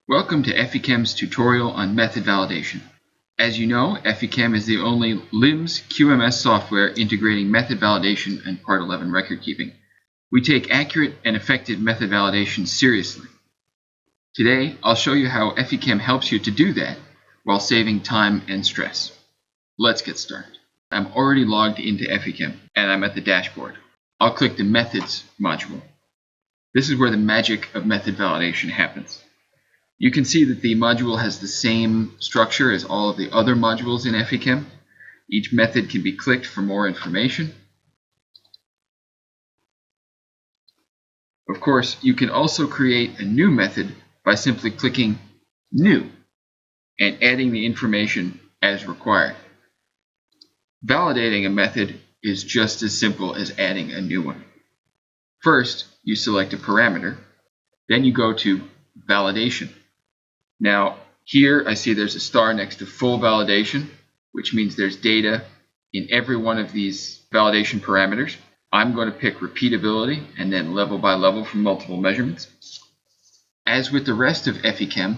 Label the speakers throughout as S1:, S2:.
S1: Welcome to EffiChem's tutorial on method validation. As you know, EffiChem is the only LIMS QMS software integrating method validation and Part 11 record keeping. We take accurate and effective method validation seriously. Today, I'll show you how EffiChem helps you to do that while saving time and stress. Let's get started. I'm already logged into EffiChem and I'm at the dashboard. I'll click the Methods module. This is where the magic of method validation happens. You can see that the module has the same structure as all of the other modules in EffiChem. Each method can be clicked for more information. Of course, you can also create a new method by simply clicking New and adding the information as required. Validating a method is just as simple as adding a new one. First, you select a parameter, then you go to Validation. Now, here I see there's a star next to full validation, which means there's data in every one of these validation parameters. I'm going to pick repeatability and then level by level from multiple measurements. As with the rest of EffiChem,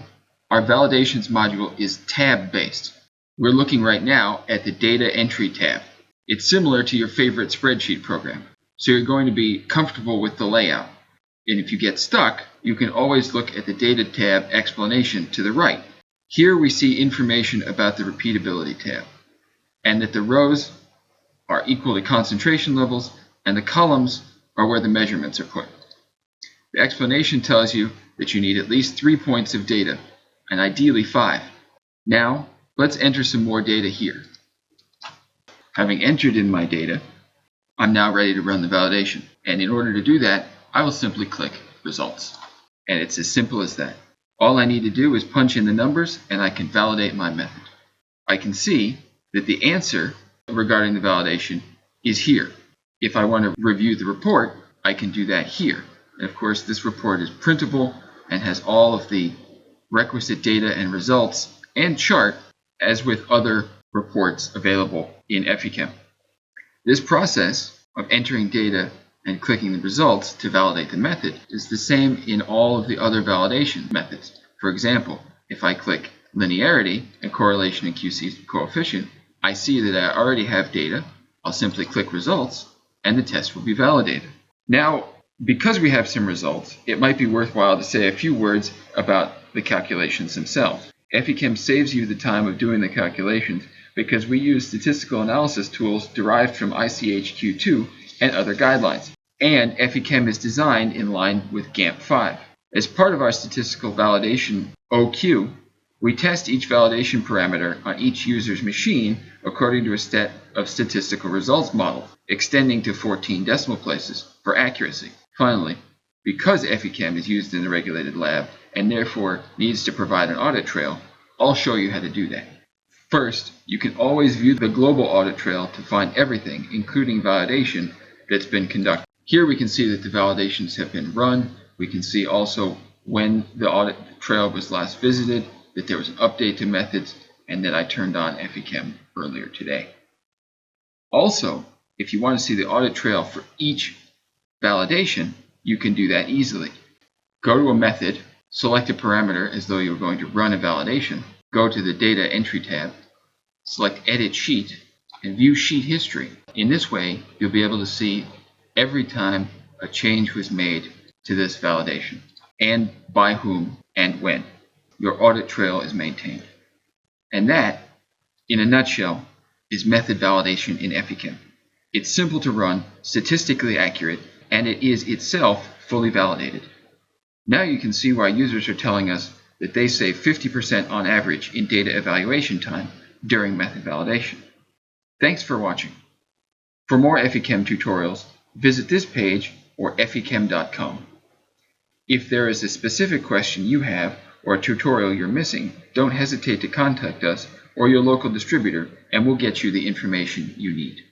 S1: our validations module is tab-based. We're looking right now at the Data Entry tab. It's similar to your favorite spreadsheet program, so you're going to be comfortable with the layout. And if you get stuck, you can always look at the Data tab explanation to the right. Here we see information about the repeatability tab, and that the rows are equal to concentration levels, and the columns are where the measurements are put. The explanation tells you that you need at least 3 points of data, and ideally 5. Now, let's enter some more data here. Having entered in my data, I'm now ready to run the validation. And in order to do that, I will simply click Results. And it's as simple as that. All I need to do is punch in the numbers and I can validate my method. I can see that the answer regarding the validation is here. If I want to review the report, I can do that here. And of course, this report is printable and has all of the requisite data and results and chart as with other reports available in EffiChem. This process of entering data and clicking the results to validate the method is the same in all of the other validation methods. For example, if I click linearity and correlation and QC coefficient, I see that I already have data. I'll simply click results and the test will be validated. Now, because we have some results, it might be worthwhile to say a few words about the calculations themselves. EffiChem saves you the time of doing the calculations because we use statistical analysis tools derived from ICH-Q2 and other guidelines. And EffiChem is designed in line with GAMP5. As part of our statistical validation OQ, we test each validation parameter on each user's machine according to a set of statistical results models, extending to 14 decimal places for accuracy. Finally, because EffiChem is used in the regulated lab and therefore needs to provide an audit trail, I'll show you how to do that. First, you can always view the global audit trail to find everything, including validation, that's been conducted. Here we can see that the validations have been run. We can see also when the audit trail was last visited, that there was an update to methods, and that I turned on EffiChem earlier today. Also, if you want to see the audit trail for each validation, you can do that easily. Go to a method, select a parameter as though you were going to run a validation, go to the Data Entry tab, select Edit Sheet, and view sheet history. In this way, you'll be able to see every time a change was made to this validation, and by whom and when. Your audit trail is maintained. And that, in a nutshell, is method validation in EffiChem. It's simple to run, statistically accurate, and it is itself fully validated. Now you can see why users are telling us that they save 50% on average in data evaluation time during method validation. Thanks for watching. For more EffiChem tutorials, visit this page or effichem.com. If there is a specific question you have or a tutorial you're missing, don't hesitate to contact us or your local distributor and we'll get you the information you need.